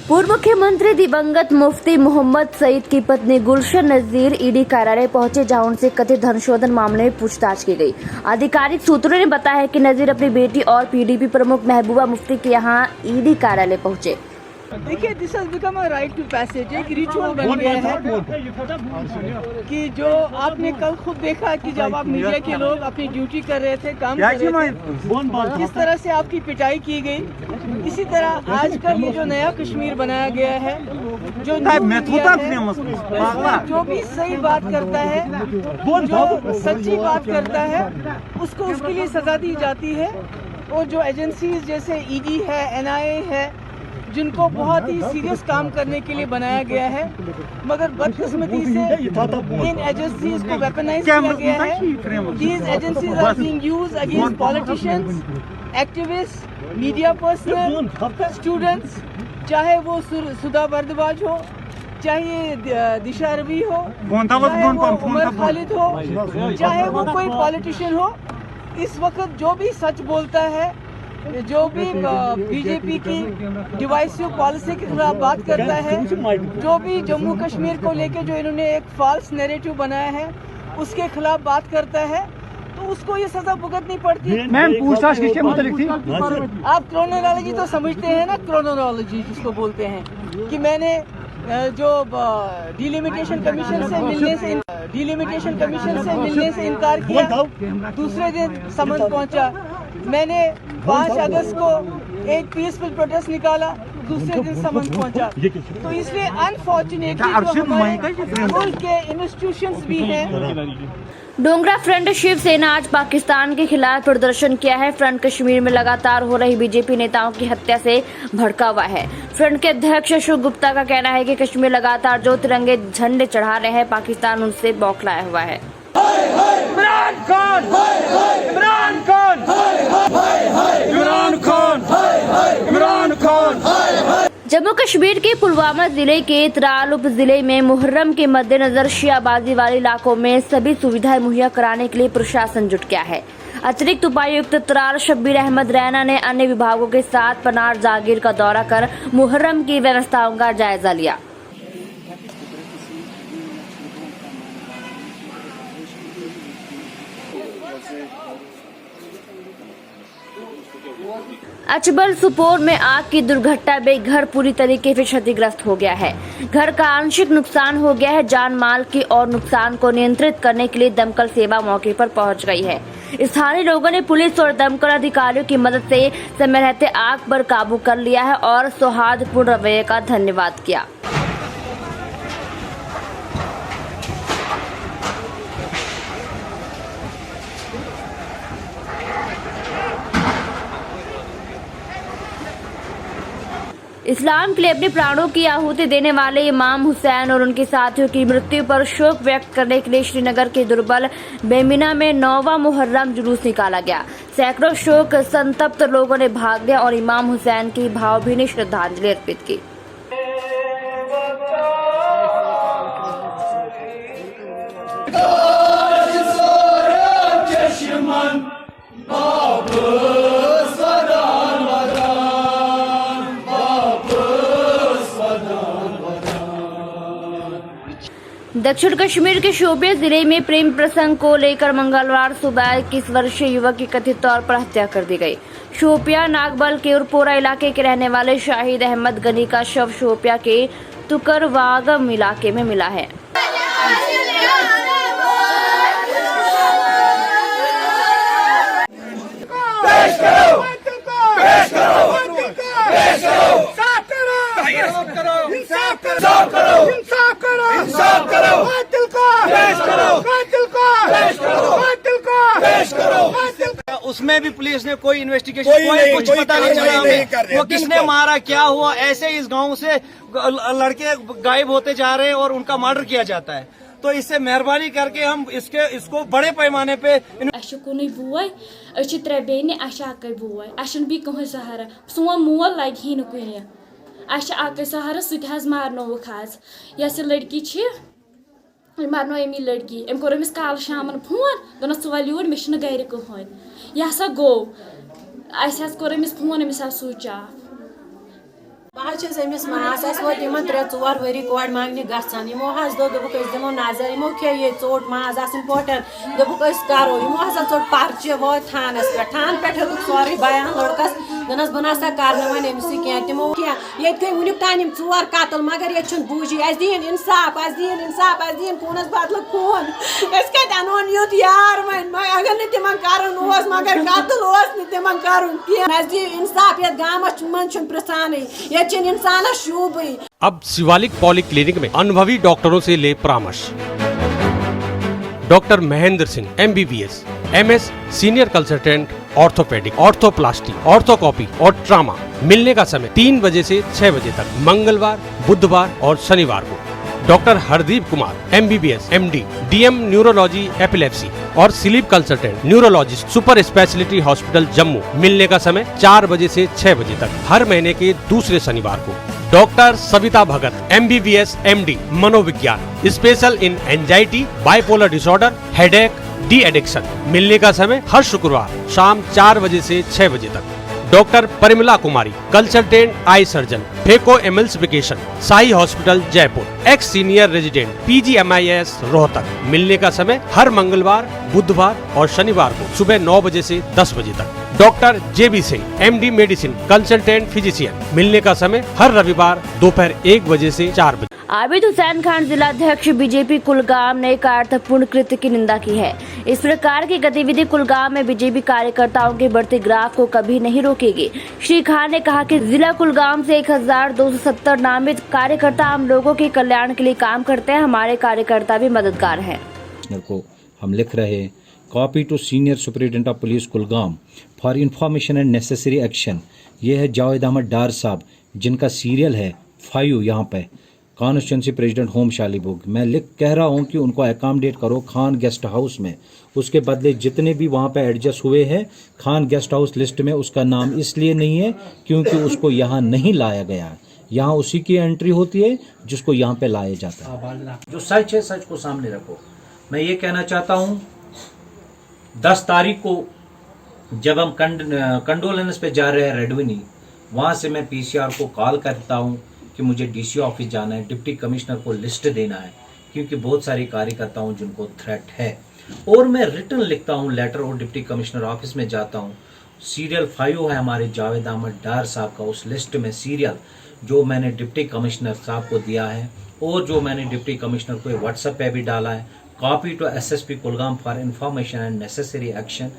पूर्व मुख्यमंत्री दिवंगत मुफ्ती मोहम्मद सईद की पत्नी गुलशन नजीर ईडी कार्यालय पहुंचे, जहां उनसे कथित धन शोधन मामले में पूछताछ की गई। आधिकारिक सूत्रों ने बताया कि नजीर अपनी बेटी और पीडीपी प्रमुख महबूबा मुफ्ती के यहां ईडी कार्यालय पहुंचे। देखिए, this has become a rite to passage, एक रिचुअल बन गया है कि जो आपने कल खुद देखा कि जब आप मीडिया के लोग अपनी ड्यूटी कर रहे थे, काम कर रहे थे, किस तरह से आपकी पिटाई की गई। इसी तरह आजकल ये जो नया कश्मीर बनाया गया है, जो जो भी सही बात करता है, जो सच्ची बात करता है, उसको उसके लिए सजा दी जाती है। और जो एजेंसीज जैसे ईडी है, एनआईए है, जिनको बहुत ही सीरियस काम करने के लिए बनाया गया है, मगर बदकिस्मती से इन एजेंसीज को वेपनाइज किया गया है। These agencies are being used against politicians, activist, media personnel, students, चाहे वो सुधा भारद्वाज हो, चाहे दिशा रवि हो, चाहे वो उमर खालिद हो, चाहे वो कोई पॉलिटिशियन हो। इस वक्त जो भी सच बोलता है, जो भी बीजेपी की डिवाइसिव पॉलिसी के खिलाफ बात करता है, जो भी जम्मू कश्मीर को लेके जो इन्होंने एक फॉल्स नैरेटिव बनाया है उसके खिलाफ बात करता है, तो उसको ये सजा भुगतनी पड़ती है। मैम पूछताछ किसके मुताबिक थी? आप क्रोनोलॉजी तो समझते हैं ना, क्रोनोलॉजी जिसको बोलते हैं, कि मैंने जो डिलिमिटेशन कमीशन से मिलने से इनकार किया, दूसरे दिन समन पहुंचा। मैंने 5 अगस्त को एक पीसफुल प्रोटेस्ट निकाला, दूसरे दिन समन पहुंचा। तो इसलिए अनफॉर्चुनेटली मुल्क के इंस्टीट्यूशंस भी हैं। डोगरा फ्रंट शिवसेना आज पाकिस्तान के खिलाफ प्रदर्शन किया है। फ्रंट कश्मीर में लगातार हो रही बीजेपी नेताओं की हत्या से भड़का हुआ है। फ्रंट के अध्यक्ष अशोक गुप्ता का कहना है कि कश्मीर लगातार जो तिरंगे झंडे चढ़ा रहे हैं, पाकिस्तान उनसे बौखलाया हुआ है। इमरान खान, इमरान खान, इमरान खान, इमरान खान। जम्मू कश्मीर के पुलवामा जिले के त्राल उप जिले में मुहर्रम के मद्देनजर शियाबाजी वाले इलाकों में सभी सुविधाएं मुहैया कराने के लिए प्रशासन जुट गया है। अतिरिक्त उपायुक्त त्राल शब्बीर अहमद रैना ने अन्य विभागों के साथ पनार जागीर का दौरा कर मुहर्रम की व्यवस्थाओं का जायजा लिया। अचबल सुपोर में आग की दुर्घटना में घर पूरी तरीके से क्षतिग्रस्त हो गया है। घर का आंशिक नुकसान हो गया है। जान माल की और नुकसान को नियंत्रित करने के लिए दमकल सेवा मौके पर पहुंच गई है। स्थानीय लोगों ने पुलिस और दमकल अधिकारियों की मदद से समय रहते आग पर काबू कर लिया है और सौहार्दपूर्ण रवैये का धन्यवाद किया। इस्लाम के लिए अपने प्राणों की आहुति देने वाले इमाम हुसैन और उनके साथियों की मृत्यु पर शोक व्यक्त करने के लिए श्रीनगर के दुर्बल बेमिना में 9वां मुहर्रम जुलूस निकाला गया। सैकड़ों शोक संतप्त लोगों ने भाग लिया और इमाम हुसैन की भावभीनी श्रद्धांजलि अर्पित की। दक्षिण कश्मीर के शोपियां जिले में प्रेम प्रसंग को लेकर मंगलवार सुबह 21 वर्षीय युवक की कथित तौर पर हत्या कर दी गई। शोपियां नागबल के उरपोरा इलाके के रहने वाले शाहिद अहमद गनी का शव शोपियां के तुकरवागम इलाके में मिला है। उसमें भी पुलिस ने कोई इन्वेस्टिगेशन कोई कुछ पता नहीं चला हमें वो किसने मारा, क्या हुआ। ऐसे इस गांव से लड़के गायब होते जा रहे हैं और उनका मर्डर किया जाता है। तो इससे मेहरबानी करके हम इसको बड़े पैमाने पे बोय त्रे बेने बोय बी कह सहारा सोन मोल लग ही कुन सहारा सह मारनोक आज यस लड़की मरनो अमी लड़की अम कोर अमिस काल शाम फोन दोनस छु वाल यूर मे गर कहन यह हसा गो core Amish phone Amish switch off बस अमिस मास वो 3-4 वरी कोड मांगने गसान यमो दोक दिमो नजर यमो खे ये चोट माज इम्पोर्टेंट दोक करो यमो चोट पर्चे वो थानस पे थान पे सोरे बयान लड़कस दनस बनासा कर वन अमिस क्या तमो क्या ये गई वुनिक तान 4 कतल मगर ये बूझी दिन इंसाफ दिन खूनस बदल खून अनोन युत यार वन अगर न तिम कर मगर कतल तिम कर इंसाफ ये गामस मन पृछान इंसान शूब। अब शिवालिक पॉलीक्लिनिक में अनुभवी डॉक्टरों से ले परामर्श। Doctor Mahendra Singh MBBS MS senior consultant orthopedic, orthoplasty, arthroscopy और ट्रामा। मिलने का समय 3 बजे से 6 बजे तक, मंगलवार, बुधवार और शनिवार को। Doctor Hardeep Kumar MBBS MD DM neurology epilepsy और sleep consultant neurologist, super speciality hospital Jammu. मिलने का समय 4 बजे से 6 बजे तक, हर महीने के दूसरे शनिवार को। डॉक्टर सविता भगत MBBS MD मनोविज्ञान, special in anxiety, bipolar disorder, headache, de addiction. मिलने का समय हर शुक्रवार शाम 4 बजे से 6 बजे तक। Doctor Parimala Kumari consultant eye surgeon, phaco emulsification, Sai hospital Jaipur, ex senior resident PGMIS Rohtak. मिलने का समय हर मंगलवार, बुधवार और शनिवार को सुबह 9 बजे से 10 बजे तक। Doctor JB Singh MD medicine consultant physician. मिलने का समय हर रविवार दोपहर 1 बजे से 4 बजे। आबिद हुसैन खान जिलाध्यक्ष बीजेपी कुलगाम ने कायरतापूर्ण कृत्य की निंदा की है। इस प्रकार की गतिविधि कुलगाम में बीजेपी कार्यकर्ताओं के बढ़ते ग्राफ को कभी नहीं रोकेगी। श्री खान ने कहा कि जिला कुलगाम से 1270 नामित कार्यकर्ता आम लोगों के कल्याण के लिए काम करते हैं। हमारे कार्यकर्ता भी मददगार हैं। को हम लिख रहे हैं, copy to senior superintendent of police Kulgam for information and necessary action. ये है जावेद अहमद डार साहब, जिनका सीरियल है 5 यहाँ पे, कॉन्स्टिट्यूंसी प्रेसिडेंट होम शालीबुग। मैं कह रहा हूँ कि उनको अकोमोडेट करो खान गेस्ट हाउस में। उसके बदले जितने भी वहाँ पे एडजस्ट हुए हैं खान गेस्ट हाउस लिस्ट में, उसका नाम इसलिए नहीं है क्योंकि उसको यहाँ नहीं लाया गया है। यहाँ उसी की एंट्री होती है जिसको यहाँ पे लाया जाता है। जो सच है सच को सामने रखो। मैं ये कहना चाहता हूँ 10 तारीख को जब हम कंडोलेंस पे जा रहे हैं रेडविनी, वहाँ से मैं PCR को कॉल करता हूँ कि मुझे DC ऑफिस जाना है, डिप्टी कमिश्नर को लिस्ट देना है, क्योंकि बहुत सारे कार्यकर्ताओं जिनको थ्रेट है। और मैं रिटर्न लिखता हूँ लेटर और डिप्टी कमिश्नर ऑफिस में जाता हूँ। सीरियल 5 है हमारे जावेद अहमद डार साहब का, उस लिस्ट में सीरियल जो मैंने डिप्टी कमिश्नर साहब को दिया है और जो मैंने डिप्टी कमिश्नर को WhatsApp पे भी डाला है, copy to SSP Kulgam for information and necessary action.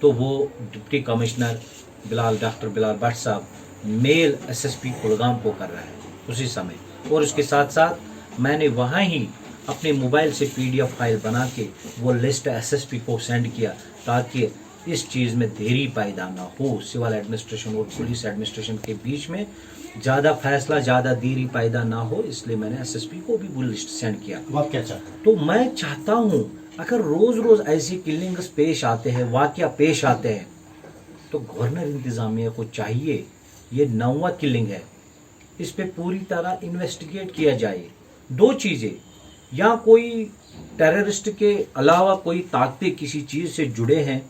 तो वो deputy commissioner doctor Bilal Bhatt साहब मेल SSP कुलगाम को कर रहा है उसी समय। और उसके साथ साथ मैंने वहाँ ही अपने मोबाइल से PDF फाइल बना के वो लिस्ट SSP को सेंड किया ताकि इस चीज़ में देरी पैदा ना हो। सिविल एडमिनिस्ट्रेशन और पुलिस एडमिनिस्ट्रेशन के बीच में ज़्यादा फैसला, ज़्यादा देरी पैदा ना हो, इसलिए मैंने SSP को भी वो लिस्ट सेंड किया। आप क्या चाहते हैं? तो मैं चाहता हूँ अगर रोज़ रोज़ ऐसी किलिंग्स पेश आते हैं, वाक़या पेश आते हैं, तो गवर्नर इंतज़ामिया को चाहिए, ये 9वां किलिंग है, इस पे पूरी तरह इन्वेस्टिगेट किया जाए। 2 चीज़ें, या कोई टेररिस्ट के अलावा कोई ताकतें किसी चीज़ से जुड़े हैं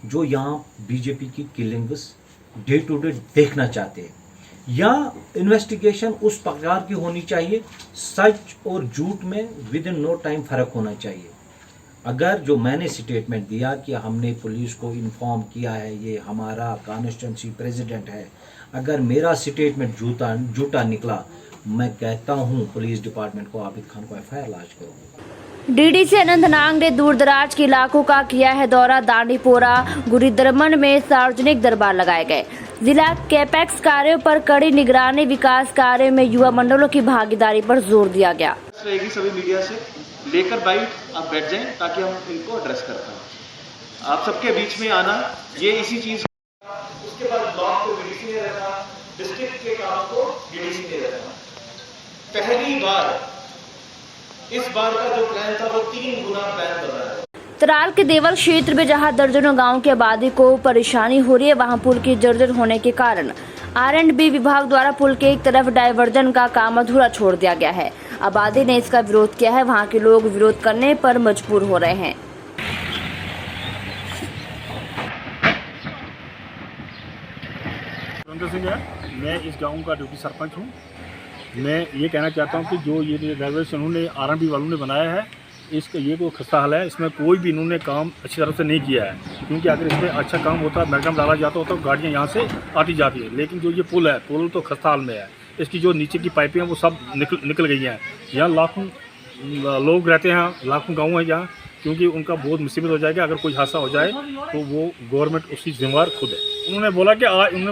जो यहाँ बीजेपी की किलिंग्स डे टू डे देखना चाहते हैं, या इन्वेस्टिगेशन उस प्रकार की होनी चाहिए, सच और झूठ में विद इन नो टाइम फ़र्क होना चाहिए। अगर जो मैंने स्टेटमेंट दिया कि हमने पुलिस को इन्फॉर्म किया है, ये हमारा कॉन्स्टिट्यूंसी प्रेसिडेंट है, अगर मेरा स्टेटमेंट झूठा निकला, मैं कहता हूँ पुलिस डिपार्टमेंट को, आबिद खान को FIR लॉन्च करो। DDC अनंतनाग ने दूर दराज के इलाकों का किया है दौरा। दांडीपोरा, गुरुद्रमन में सार्वजनिक दरबार लगाए गए। जिला कैपेक्स कार्यों पर कड़ी निगरानी, विकास कार्य में युवा मंडलों की भागीदारी पर जोर दिया गया। सभी मीडिया से लेकर बाइट आप बैठ जाएं ताकि हम इनको एड्रेस कर पाएं। आप सबके बीच में आना ये इसी चीज। उसके बाद ब्लॉक को DDC ने रखा, डिस्ट्रिक्ट के काम को DDC ने रखा। पहली बार इस बार का जो प्लान था वो 3 गुना प्लान बन रहा है। तराल के देवल क्षेत्र में जहां दर्जनों गांव की आबादी को परेशानी हो रही है, वहां पुल की जर्जर होने के कारण R&B विभाग द्वारा पुल के एक तरफ डायवर्जन का काम अधूरा छोड़ दिया गया है। आबादी ने इसका विरोध किया है। वहां के लोग विरोध करने पर मजबूर हो रहे हैं। सुरेंद्र सिंह है, मैं इस गांव का ड्यूटी सरपंच हूं। मैं ये कहना चाहता हूं कि जो ये रेजर्वेशन उन्होंने आरएनबी वालों ने बनाया है, इसका ये कोई खस्ता हाल है। इसमें कोई भी इन्होंने काम अच्छी तरह से नहीं किया है, क्योंकि अगर इसमें अच्छा काम होता, मैगडम डाला जाता होता तो गाड़ियाँ यहाँ से आती जाती है। लेकिन जो ये पुल है, पुल तो खस्ता हाल में है। इसकी जो नीचे की पाइपें हैं वो सब निकल गई हैं। यहाँ लाखों लोग रहते हैं, लाखों गाँव हैं यहाँ, क्योंकि उनका बहुत मुसीबत हो जाएगा। अगर कोई हादसा हो जाए तो वो गवर्नमेंट उसकी जिम्मेवार खुद है। उन्होंने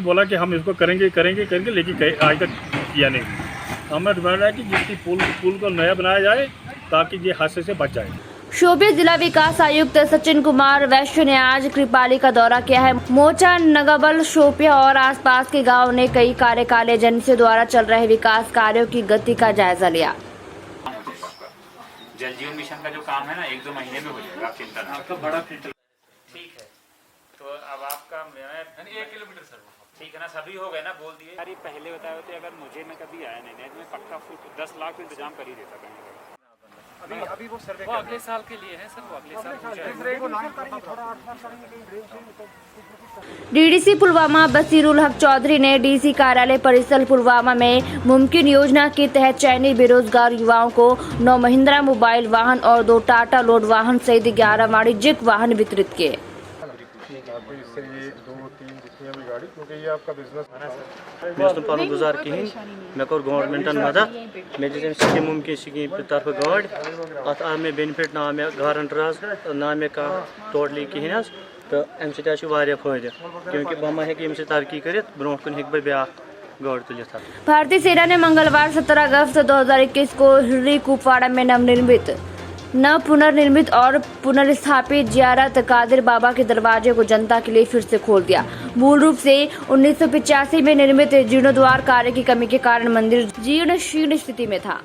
बोला कि हम इसको करेंगे, लेकिन आज तक किया नहीं। हमें डिमांड है कि जिसकी पुल को नया बनाया जाए ताकि ये हादसे से बच जाए। शोपियां जिला विकास आयुक्त सचिन कुमार वैश्य ने आज कृपाली का दौरा किया है। मोचा, नगबल, शोपियां और आसपास के गांव ने कई कार्यकाल एजेंसियों द्वारा चल रहे विकास कार्यों की गति का जायजा लिया। जल जीवन मिशन का जो काम है ना, 1-2 महीने में हो जाएगा, आप चिंता ना करें। बड़ा ठीक है, तो अब आपका 1 किलोमीटर सर, ठीक है ना, सभी हो गए ना, बोल दिए। अरे पहले बताए होते, अगर मुझे मैं कभी आया नहीं तो मैं पक्का 10 लाख इंतजाम कर ही देता कहीं। अभी वो सर्वे अगले साल के लिए है सर, वो अगले साल। डीडीसी पुलवामा बसीरुल हक चौधरी ने डीसी कार्यालय परिसर पुलवामा में मुमकिन योजना के तहत चयनित बेरोजगार युवाओं को 9 महिंद्रा मोबाइल वाहन और 2 टाटा लोड वाहन सहित 11 वाणिज्यिक वाहन वितरित किए। पान गुजार कहें मे कोर गवर्नमेंटन मदद मे दिस मुमकिन स्कीम तरफ गाड़ अत आ मे बेनिफिट ना मे गारंटर ना मे कह टोटली कहें तो अम सह फायदे, क्योंकि बह मा हे तरक्की कर ब्रो कुन हे ब्या गाड़ तुलित। भारतीय सेना ने मंगलवार 17 अगस्त 2021 को हिर्री कुपवाड़ा में पुनर्निर्मित और पुनर्स्थापित जियारत कादिर बाबा के दरवाजे को जनता के लिए फिर से खोल दिया। मूल रूप से 1985 में निर्मित जीर्णोद्धार कार्य की कमी के कारण मंदिर जीर्ण शीर्ण स्थिति में था।